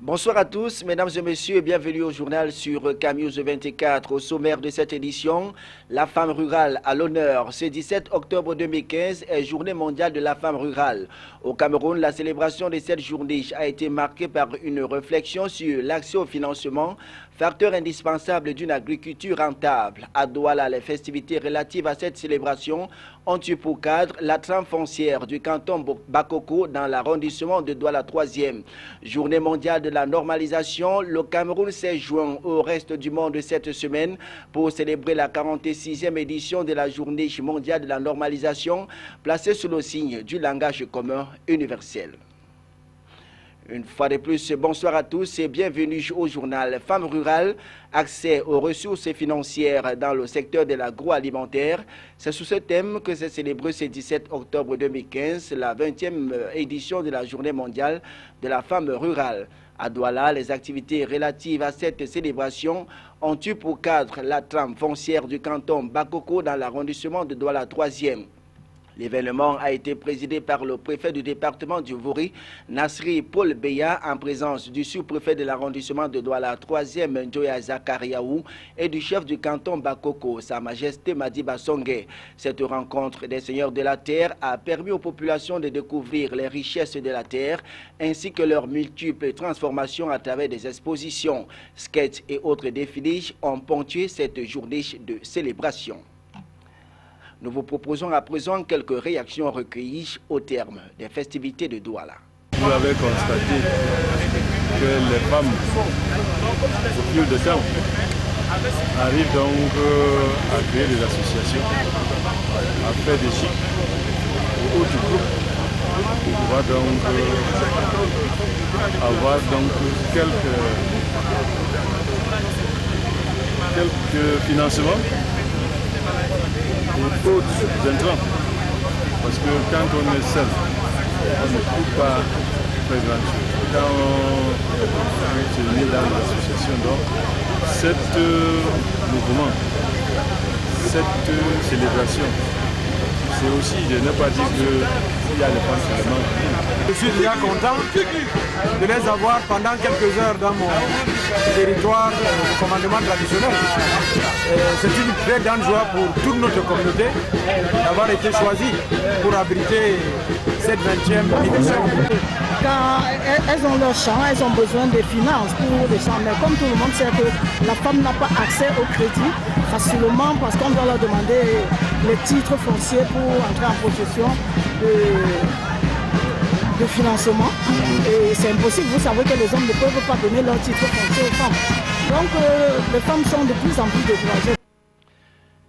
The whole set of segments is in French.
Bonsoir à tous, mesdames et messieurs, et bienvenue au journal sur CAMnews 24. Au sommaire de cette édition, la femme rurale à l'honneur. Ce 17 octobre 2015 est Journée mondiale de la femme rurale. Au Cameroun, la célébration de cette journée a été marquée par une réflexion sur l'accès au financement, facteur indispensable d'une agriculture rentable. À Douala, les festivités relatives à cette célébration ont eu pour cadre la trame foncière du canton Bakoko dans l'arrondissement de Douala 3e. Journée mondiale de la normalisation, le Cameroun s'est joint au reste du monde cette semaine pour célébrer la 46e édition de la Journée mondiale de la normalisation, placée sous le signe du langage commun universel. Une fois de plus, bonsoir à tous et bienvenue au journal Femmes rurales, accès aux ressources financières dans le secteur de l'agroalimentaire. C'est sous ce thème que s'est célébré ce 17 octobre 2015 la 20e édition de la Journée mondiale de la femme rurale. À Douala, les activités relatives à cette célébration ont eu pour cadre la trame foncière du canton Bakoko dans l'arrondissement de Douala 3e. L'événement a été présidé par le préfet du département du Vouri, Nasri Paul Beya, en présence du sous-préfet de l'arrondissement de Douala 3e, Njoya Zakariaou, et du chef du canton Bakoko, Sa Majesté Madiba Songue. Cette rencontre des seigneurs de la terre a permis aux populations de découvrir les richesses de la terre, ainsi que leurs multiples transformations à travers des expositions. Sketchs et autres défilés ont ponctué cette journée de célébration. Nous vous proposons à présent quelques réactions recueillies au terme des festivités de Douala. Vous avez constaté que les femmes, au fil de temps, arrivent donc à créer des associations, à faire des chics ou autres groupes pour pouvoir donc avoir donc quelques financements et autres intrants. Parce que quand on est seul, on ne peut pas faire grand chose. Quand on se met dans l'association, donc, cet mouvement, cette célébration, c'est aussi, je n'ai pas dit qu'il y a des femmes seulement. Je suis déjà content de les avoir pendant quelques heures dans mon territoire de commandement traditionnel. C'est une très grande joie pour toute notre communauté d'avoir été choisie pour abriter cette 20e édition. Quand elles ont leur champ, elles ont besoin de finances pour les champs. Mais comme tout le monde sait que la femme n'a pas accès au crédit facilement parce qu'on doit leur demander les titres fonciers pour entrer en possession de financement. Et c'est impossible, vous savez que les hommes ne peuvent pas donner leur titre foncier aux femmes. Donc les femmes sont de plus en plus découragées.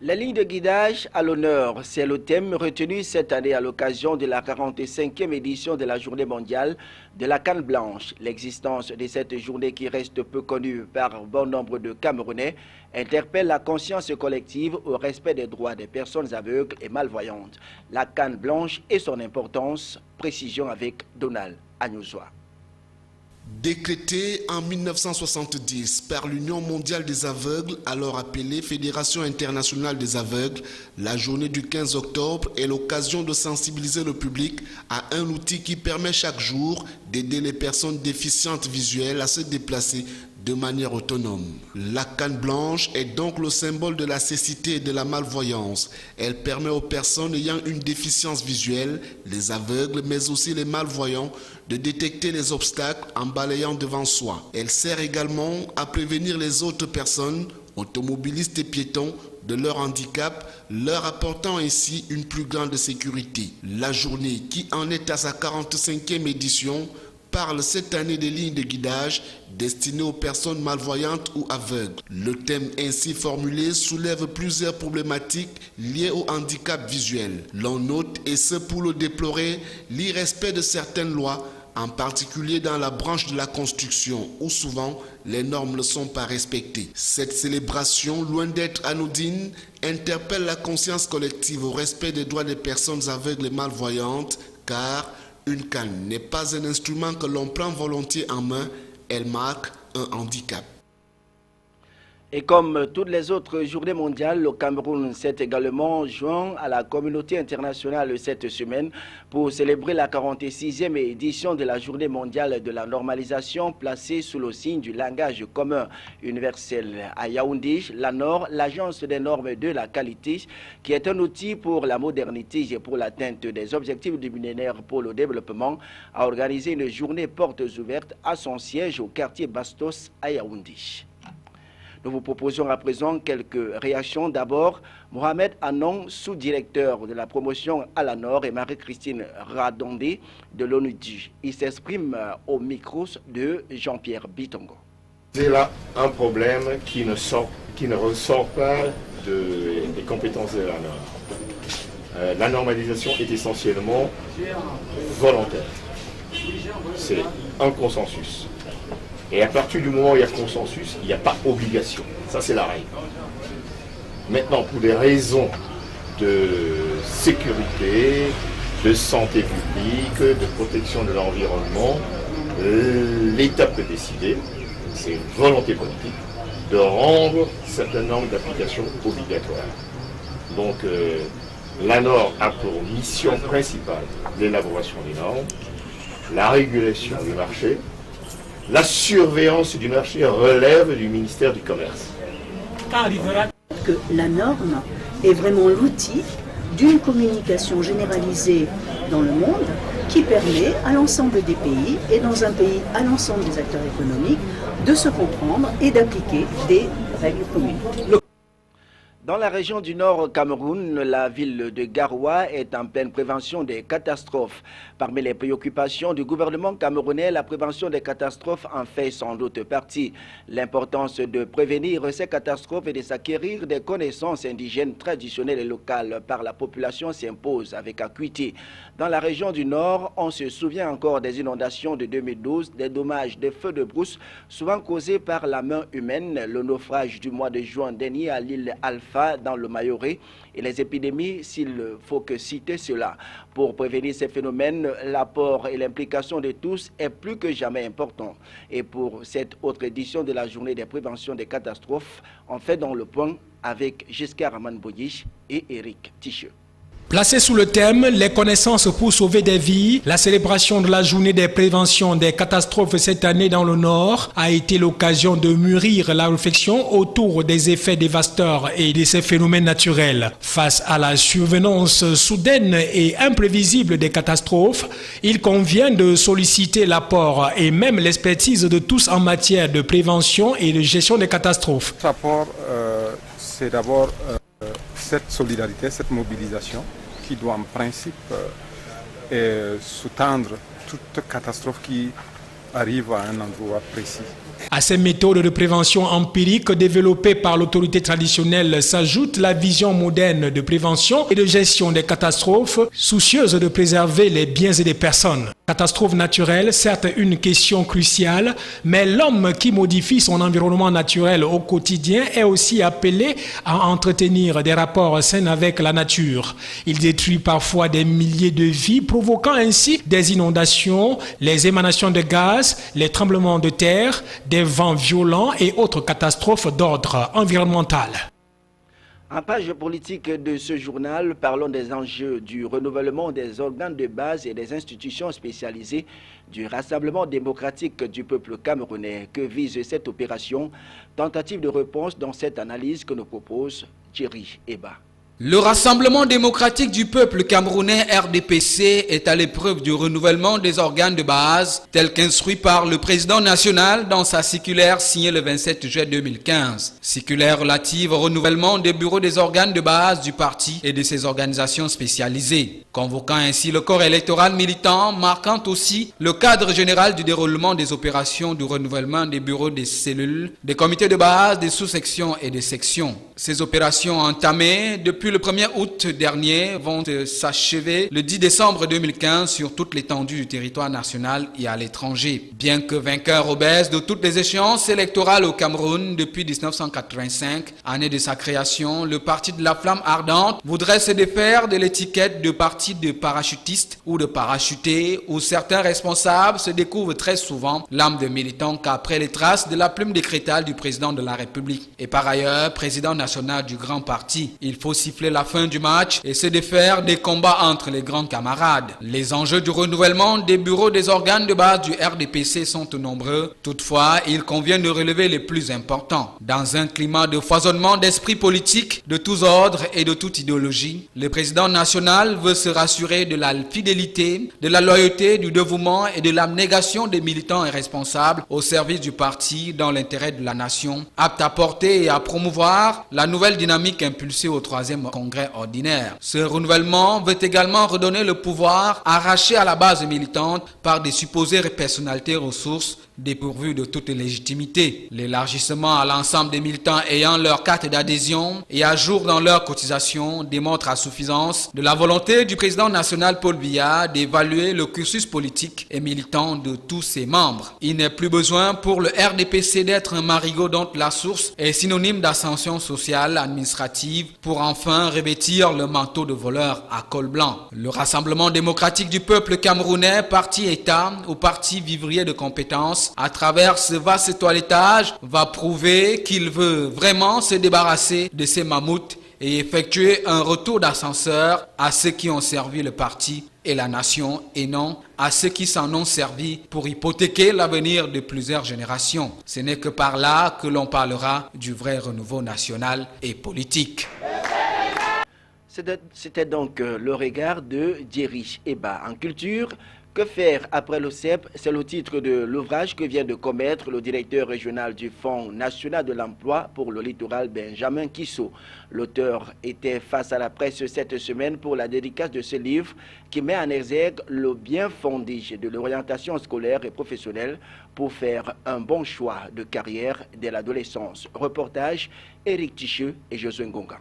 La ligne de guidage à l'honneur, c'est le thème retenu cette année à l'occasion de la 45e édition de la Journée mondiale de la canne blanche. L'existence de cette journée qui reste peu connue par bon nombre de Camerounais interpelle la conscience collective au respect des droits des personnes aveugles et malvoyantes. La canne blanche et son importance, précision avec Donald Agnozoa. Décrétée en 1970 par l'Union mondiale des aveugles, alors appelée Fédération internationale des aveugles, la journée du 15 octobre est l'occasion de sensibiliser le public à un outil qui permet chaque jour d'aider les personnes déficientes visuelles à se déplacer de manière autonome. La canne blanche est donc le symbole de la cécité et de la malvoyance. Elle permet aux personnes ayant une déficience visuelle, les aveugles, mais aussi les malvoyants, de détecter les obstacles en balayant devant soi. Elle sert également à prévenir les autres personnes, automobilistes et piétons, de leur handicap, leur apportant ainsi une plus grande sécurité. La journée, qui en est à sa 45e édition, parle cette année des lignes de guidage destinées aux personnes malvoyantes ou aveugles. Le thème ainsi formulé soulève plusieurs problématiques liées au handicap visuel. L'on note, et ce pour le déplorer, l'irrespect de certaines lois, en particulier dans la branche de la construction, où souvent les normes ne sont pas respectées. Cette célébration, loin d'être anodine, interpelle la conscience collective au respect des droits des personnes aveugles et malvoyantes, car une canne n'est pas un instrument que l'on prend volontiers en main, elle marque un handicap. Et comme toutes les autres journées mondiales, le Cameroun s'est également joint à la communauté internationale cette semaine pour célébrer la 46e édition de la journée mondiale de la normalisation placée sous le signe du langage commun universel. À Yaoundé, l'ANOR, l'Agence des normes de la qualité, qui est un outil pour la modernité et pour l'atteinte des objectifs du millénaire pour le développement, a organisé une journée portes ouvertes à son siège au quartier Bastos à Yaoundé. Nous vous proposons à présent quelques réactions. D'abord, Mohamed Anon, sous-directeur de la promotion à la Nord, et Marie-Christine Radondé de l'ONUDI. Il s'exprime au micro de Jean-Pierre Bitongo. C'est là un problème qui ne ressort pas des compétences de la Nord. La normalisation est essentiellement volontaire. C'est un consensus. Et à partir du moment où il y a consensus, il n'y a pas obligation. Ça, c'est la règle. Maintenant, pour des raisons de sécurité, de santé publique, de protection de l'environnement, l'État peut décider, c'est une volonté politique, de rendre certaines normes d'application obligatoires. Donc, l'ANOR a pour mission principale l'élaboration des normes, la régulation du marché. La surveillance du marché relève du ministère du Commerce. Que la norme est vraiment l'outil d'une communication généralisée dans le monde qui permet à l'ensemble des pays et dans un pays à l'ensemble des acteurs économiques de se comprendre et d'appliquer des règles communes. Dans la région du Nord Cameroun, la ville de Garoua est en pleine prévention des catastrophes. Parmi les préoccupations du gouvernement camerounais, la prévention des catastrophes en fait sans doute partie. L'importance de prévenir ces catastrophes et de s'acquérir des connaissances indigènes traditionnelles et locales par la population s'impose avec acuité. Dans la région du Nord, on se souvient encore des inondations de 2012, des dommages des feux de brousse, souvent causés par la main humaine, le naufrage du mois de juin dernier à l'île Alpha dans le Mayoré et les épidémies, s'il faut que citer cela. Pour prévenir ces phénomènes, l'apport et l'implication de tous est plus que jamais important. Et pour cette autre édition de la journée des préventions des catastrophes, on fait dans le point avec Giscard Amanboyi et Eric Ticheux. Placé sous le thème « Les connaissances pour sauver des vies », la célébration de la journée des préventions des catastrophes cette année dans le Nord a été l'occasion de mûrir la réflexion autour des effets dévastateurs et de ces phénomènes naturels. Face à la survenance soudaine et imprévisible des catastrophes, il convient de solliciter l'apport et même l'expertise de tous en matière de prévention et de gestion des catastrophes. L'apport, c'est d'abord cette solidarité, cette mobilisation qui doit en principe sous-tendre toute catastrophe qui arrive à un endroit précis. À ces méthodes de prévention empirique développées par l'autorité traditionnelle s'ajoute la vision moderne de prévention et de gestion des catastrophes, soucieuse de préserver les biens et des personnes. Catastrophe naturelle, certes une question cruciale, mais l'homme qui modifie son environnement naturel au quotidien est aussi appelé à entretenir des rapports sains avec la nature. Il détruit parfois des milliers de vies, provoquant ainsi des inondations, les émanations de gaz, les tremblements de terre, des vents violents et autres catastrophes d'ordre environnemental. En page politique de ce journal, parlons des enjeux du renouvellement des organes de base et des institutions spécialisées du Rassemblement démocratique du peuple camerounais. Que vise cette opération? Tentative de réponse dans cette analyse que nous propose Thierry Eba. Le Rassemblement démocratique du peuple camerounais RDPC est à l'épreuve du renouvellement des organes de base, tel qu'instruit par le président national dans sa circulaire signée le 27 juillet 2015. Circulaire relative au renouvellement des bureaux des organes de base du parti et de ses organisations spécialisées, convoquant ainsi le corps électoral militant, marquant aussi le cadre général du déroulement des opérations du renouvellement des bureaux des cellules, des comités de base, des sous-sections et des sections. Ces opérations entamées depuis le 1er août dernier vont s'achever le 10 décembre 2015 sur toute l'étendue du territoire national et à l'étranger. Bien que vainqueur obèse de toutes les échéances électorales au Cameroun depuis 1985, année de sa création, le parti de la Flamme Ardente voudrait se défaire de l'étiquette de parti de parachutistes ou de parachutés, où certains responsables se découvrent très souvent l'âme de militants qu'après les traces de la plume décrétale du président de la République. Et par ailleurs, président national du grand parti, il faut siffler la fin du match et se défaire des combats entre les grands camarades. Les enjeux du renouvellement des bureaux des organes de base du RDPC sont nombreux. Toutefois, il convient de relever les plus importants. Dans un climat de foisonnement d'esprit politique de tous ordres et de toute idéologie, le président national veut se rassurer de la fidélité, de la loyauté, du dévouement et de l'abnégation des militants et responsables au service du parti dans l'intérêt de la nation, apte à porter et à promouvoir la nouvelle dynamique impulsée au 3e congrès ordinaire. Ce renouvellement veut également redonner le pouvoir arraché à la base militante par des supposées personnalités ressources dépourvues de toute légitimité. L'élargissement à l'ensemble des militants ayant leur carte d'adhésion et à jour dans leur cotisation démontre à suffisance de la volonté du président national Paul Biya d'évaluer le cursus politique et militant de tous ses membres. Il n'est plus besoin pour le RDPC d'être un marigot dont la source est synonyme d'ascension sociale, administrative, pour enfin revêtir le manteau de voleur à col blanc. Le Rassemblement démocratique du peuple camerounais, parti-État ou parti vivrier de compétences, à travers ce vaste toilettage, va prouver qu'il veut vraiment se débarrasser de ces mammouths et effectuer un retour d'ascenseur à ceux qui ont servi le parti et la nation et non à ceux qui s'en ont servi pour hypothéquer l'avenir de plusieurs générations. Ce n'est que par là que l'on parlera du vrai renouveau national et politique. C'était donc le regard de Djeri Eba. En culture, que faire après le CEP? C'est le titre de l'ouvrage que vient de commettre le directeur régional du Fonds national de l'emploi pour le littoral, Benjamin Kisso. L'auteur était face à la presse cette semaine pour la dédicace de ce livre qui met en exergue le bien fondé de l'orientation scolaire et professionnelle pour faire un bon choix de carrière dès l'adolescence. Reportage Éric Ticheux et Josué Ngonga.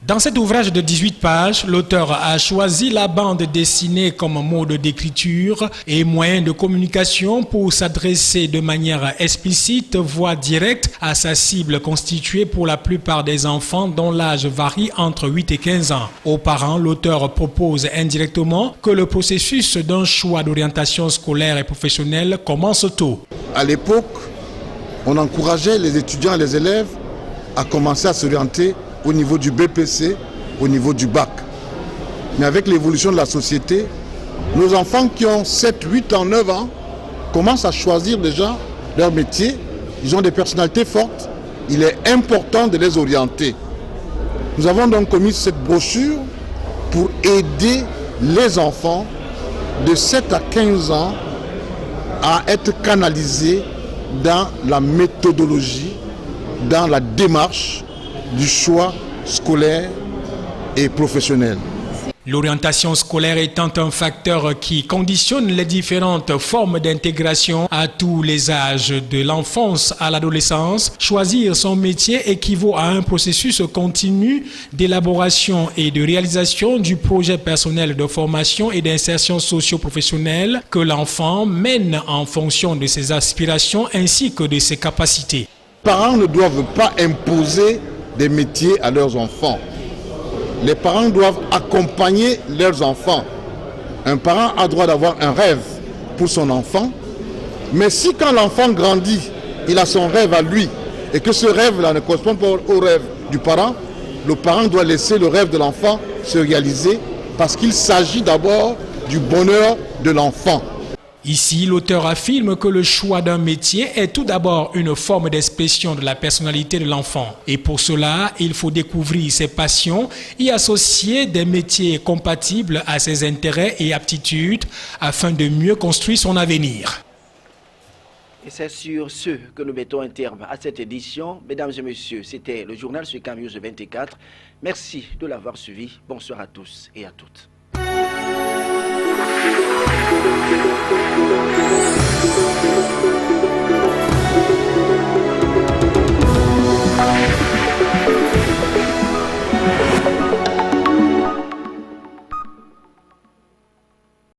Dans cet ouvrage de 18 pages, l'auteur a choisi la bande dessinée comme mode d'écriture et moyen de communication pour s'adresser de manière explicite, voire directe, à sa cible constituée pour la plupart des enfants dont l'âge varie entre 8 et 15 ans. Aux parents, l'auteur propose indirectement que le processus d'un choix d'orientation scolaire et professionnelle commence tôt. À l'époque, on encourageait les étudiants et les élèves à commencer à s'orienter au niveau du BPC, au niveau du bac. Mais avec l'évolution de la société, nos enfants qui ont 7, 8 ans, 9 ans commencent à choisir déjà leur métier. Ils ont des personnalités fortes. Il est important de les orienter. Nous avons donc commis cette brochure pour aider les enfants de 7 à 15 ans à être canalisés dans la méthodologie, dans la démarche du choix scolaire et professionnel. L'orientation scolaire étant un facteur qui conditionne les différentes formes d'intégration à tous les âges, de l'enfance à l'adolescence, choisir son métier équivaut à un processus continu d'élaboration et de réalisation du projet personnel de formation et d'insertion socio-professionnelle que l'enfant mène en fonction de ses aspirations ainsi que de ses capacités. Les parents ne doivent pas imposer des métiers à leurs enfants. Les parents doivent accompagner leurs enfants. Un parent a droit d'avoir un rêve pour son enfant, mais si quand l'enfant grandit, il a son rêve à lui, et que ce rêve-là ne correspond pas au rêve du parent, le parent doit laisser le rêve de l'enfant se réaliser, parce qu'il s'agit d'abord du bonheur de l'enfant. Ici, l'auteur affirme que le choix d'un métier est tout d'abord une forme d'expression de la personnalité de l'enfant. Et pour cela, il faut découvrir ses passions et associer des métiers compatibles à ses intérêts et aptitudes afin de mieux construire son avenir. Et c'est sur ce que nous mettons un terme à cette édition. Mesdames et messieurs, c'était le journal sur Cam News 24. Merci de l'avoir suivi. Bonsoir à tous et à toutes. Thank you.